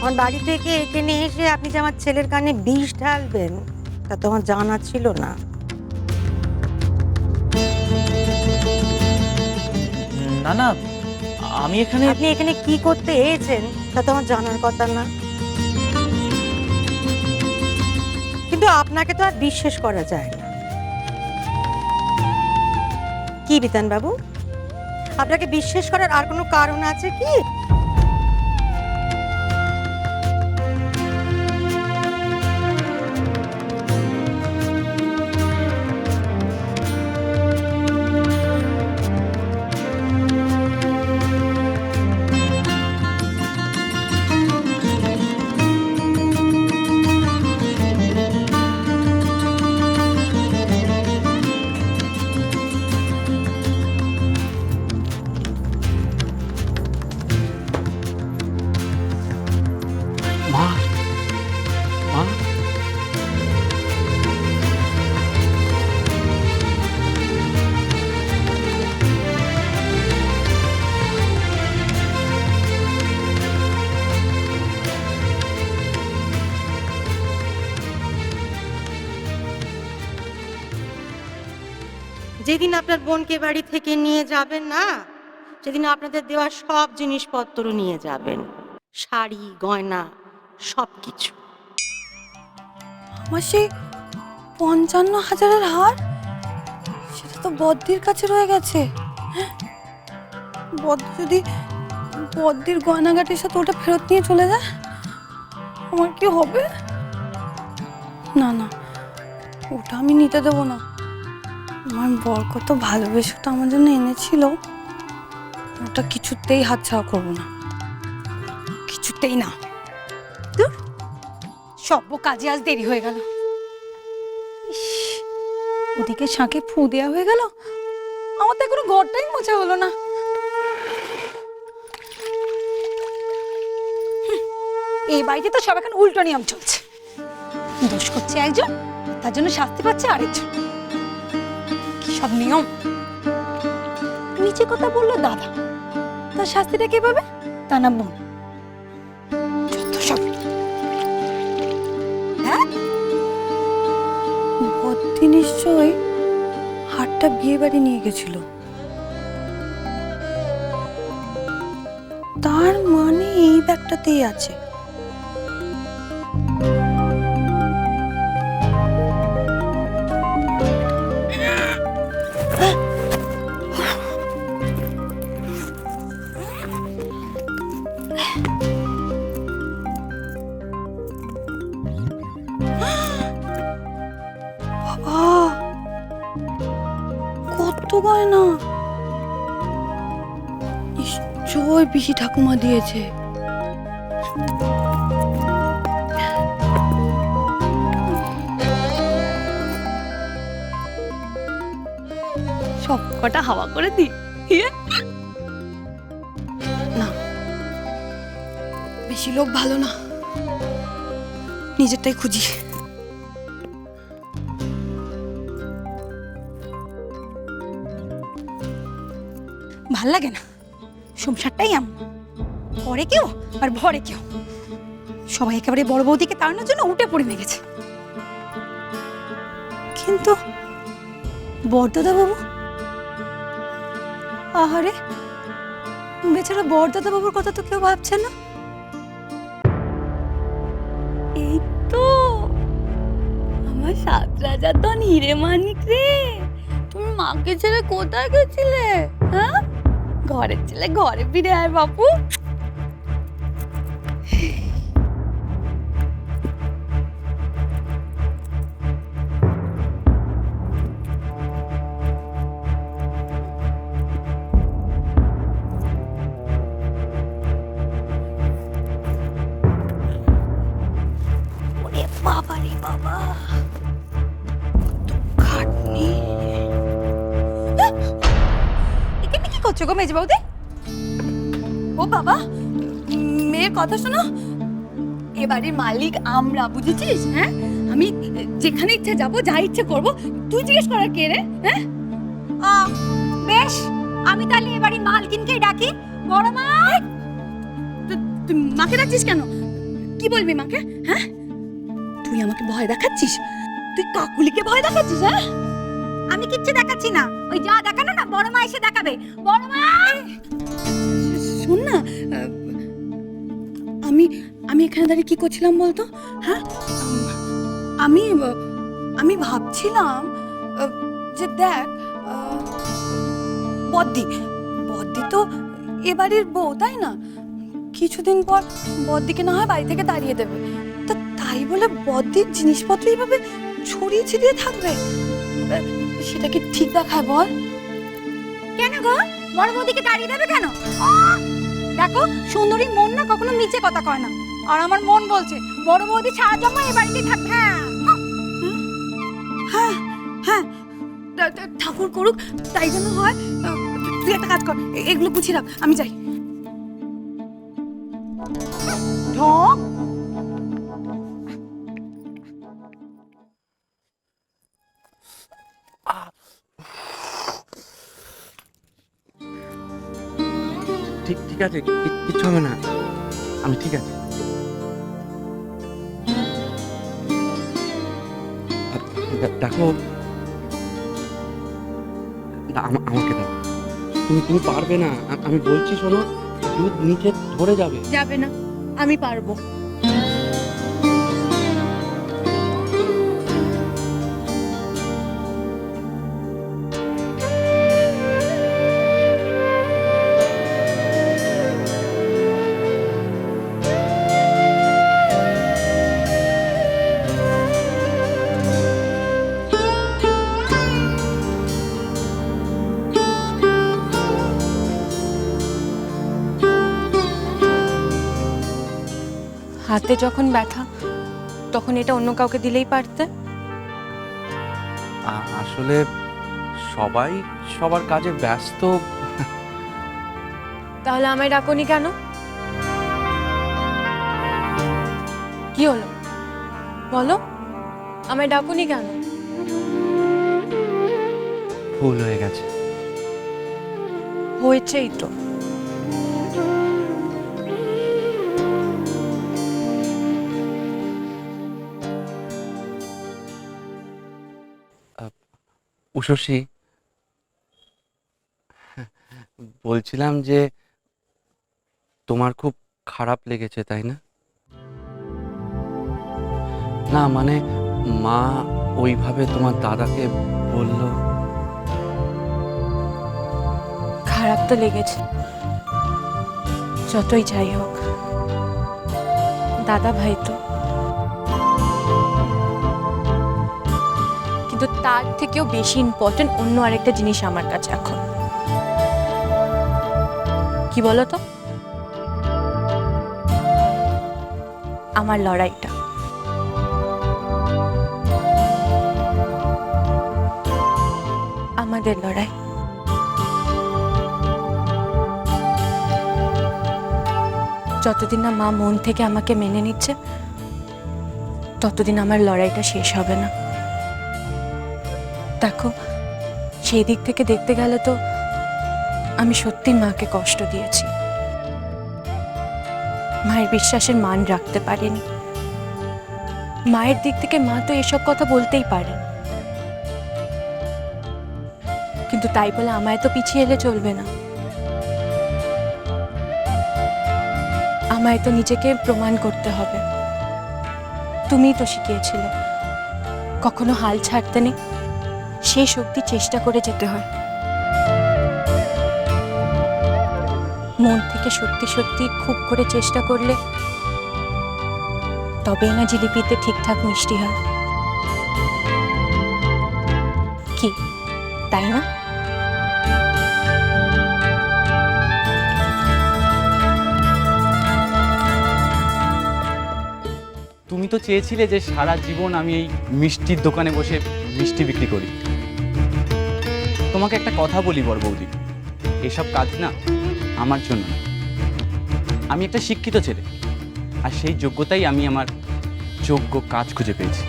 আমার বাড়ি থেকে এখানে এসে আপনি যে আমার ছেলের কানে বিষ ঢালবেন তা তো আমার জানা ছিল না। না না, আমি এখানে আপনি এখানে কি করতে এসেছেন তা তো আমার জানার কথা না। কিন্তু আপনাকে তো আর বিশ্বাস করা যায় না। কি বিতান বাবু, আপনাকে বিশ্বাস করার আর কোনো কারণ আছে কি? মা, মা, যেদিন আপনার বোনকে বাড়ি থেকে নিয়ে যাবেন না, সেদিন আপনাদের দেওয়া সব জিনিসপত্র নিয়ে যাবেন, শাড়ি গয়না সবকিছু। আমার সেই ৫৫,০০০-এর হার, সেটা তো বদ্দির কাছে রয়ে গেছে। বদ্দি যদি বদ্দির গয়নাগাটির সাথে ওটা ফেরত নিয়ে চলে যায়, আমার কি হবে? না না, ওটা আমি নিতে দেবো না। আমার বর কত ভালোবেসে ওটা আমার জন্য এনেছিল, ওটা কিছুতেই হাতছাড়া করবো না, কিছুতেই না। ধুর, সব কাজে আজ দেরি হয়ে গেল। ইস, ওদিকে শাঁখে ফু দেওয়া হয়ে গেল, আমার তো এখনো ঘরটাই মোছা হলো না। এই বাড়িতে তো সব এখন উল্টো নিয়ম চলছে, দোষ করছে একজন, তার জন্য শাস্তি পাচ্ছে আরেকজন। কি সব নিয়ম! নিচে কথা বললো দাদা, তার শাস্তিটা কে পাবে? তা না বোন। যত সব। হ্যাঁ, বদ্দি নিশ্চয়ই হারটা বিয়ে বাড়ি নিয়ে গেছিল, তার মানে এই ব্যাগটাতেই আছে। কত গয়না! নিশ্চয় পিসি ঠাকুমা দিয়েছে। সব কটা হাওয়া করে দি। না, বেশি লোক ভালো না, নিজেরটাই খুঁজি। ভাল লাগে না, সংসারটাই এমন, করে কেউ আর ভরে কেউ। সবাই একেবারে বড় বৌদিকে তাড়ানোর জন্য উঠে পড়ে লেগেছে। কিন্তু বরদাদা বাবু, আহারে বেচারা বরদাদা বাবুর কথা তো কেউ ভাবছে না। এই তো আমার সাত রাজা তো হিরে মানিক রে, তুমি মাকে ছেড়ে কোথায় গেছিলে? হ্যাঁ, ঘরের ছেলে ঘরে ফিরে আয় বাপু। ওরে বাবা রে বাবা, খাটনি! এখানে কি করছো গো মেজ বৌদি? ও বাবা, মেয়ের কথা শোনো। এ বাড়ির মালিক আমরা, বুঝেছিস? হ্যাঁ, আমি যেখানে ইচ্ছে যাবো, যা ইচ্ছে করবো, তুই জিজ্ঞেস করার কে রে? হ্যাঁ, বেশ, আমি তাহলে এ বাড়ির মালকিনকেই ডাকি। বড় মা! তুই মাকে ডাকছিস কেন? কি বলবি মাকে? হ্যাঁ, তুই আমাকে ভয় দেখাচ্ছিস? তুই কাকুলিকে ভয় দেখাচ্ছিস? হ্যাঁ, আমি কিচ্ছু দেখাচ্ছি না, ওই যা দেখানো না বড় মা এসে দেখাবে। বড় মা, শোন না, আমি আমি এখানে দাঁড়িয়ে কি করছিলাম বলতো? হ্যাঁ, আমি আমি ভাবছিলাম যে দেখ, বদ্দি বদ্দি তো এবাড়ির বউ, তাই না? কিছুদিন পর বদ্দিকে না হয় বাড়ি থেকে তাড়িয়ে দেবে। তা তাই বলে বদ্দির জিনিসপত্র এইভাবে ছড়িয়ে ছিটিয়ে থাকবে, সেটা কি ঠিক দেখায় বল? কেন গো বড় বৌদিকে তাড়িয়ে দেবে কেন? দেখো, সুন্দরী মন না কখনো নিচে কথা কয় না, আর আমার মন বলছে বড় বৌদি ছাড়া জমা এ বাড়িতেই থাকবে। হ্যাঁ হ্যাঁ, ঠাকুর করুক, তাই যেন হয়। তুই একটা কাজ কর, এগুলো গুছিয়ে রাখ, আমি যাই। ঢং। ঠিক ঠিক আছে, কিচ্ছু হবে না, আমি ঠিক আছে। দেখো, আমাকে দাও, তুমি পারবে না, আমি বলছি শোনো, দুধ নিচে ধরে যাবে। যাবে না, আমি পারবো। হাতে যখন ব্যথা, তখন এটা অন্য কাউকে দিলেই পারতে। আসলে সবাই সবার কাজে ব্যস্ত। তাহলে আমায় ডাকোনি কেন? কি হলো বলো, আমায় ডাকুনি কেন? ভুল হয়ে গেছে। হয়েছেই তো। উষসী, বলছিলাম যে তোমার খুব খারাপ লেগেছে, তাই না? না মানে, মা ওইভাবে তোমার দাদাকে বলল। খারাপ তো লেগেছে, যতই যাই হোক দাদা ভাই তো। কিন্তু তার থেকেও বেশি ইম্পর্টেন্ট অন্য আরেকটা জিনিস আমার কাছে এখন। কি বলো তো? আমার লড়াইটা। আমাদের লড়াই। যতদিন না মা মন থেকে আমাকে মেনে নিচ্ছে, ততদিন আমার লড়াইটা শেষ হবে না। দেখো, সেই দিক থেকে দেখতে গেলে তো আমি সত্যি মাকে কষ্ট দিয়েছি। মায়ের বিশ্বাসের মান রাখতে পারিনি। মায়ের দিক থেকে মা তো এসব কথা বলতেই পারে, কিন্তু তাই বলে আমায় তো পিছিয়ে এলে চলবে না। আমায় তো নিজেকে প্রমাণ করতে হবে। তুমিই তো শিখিয়েছিলে কখনো হাল ছাড়তে নেই, সেই শক্তি চেষ্টা করে যেতে হয়। মন থেকে সত্যি সত্যি খুব করে চেষ্টা করলে তবেই না জিলিপিতে ঠিকঠাক মিষ্টি হয়। কি তাই না? তুমি তো চেয়েছিলে যে সারা জীবন আমি এই মিষ্টির দোকানে বসে মিষ্টি বিক্রি করি। তোমাকে একটা কথা বলি বড় বৌদি, এসব কাজ না আমার জন্য না। আমি একটা শিক্ষিত ছেলে, আর সেই যোগ্যতাই আমি আমার যোগ্য কাজ খুঁজে পেয়েছি।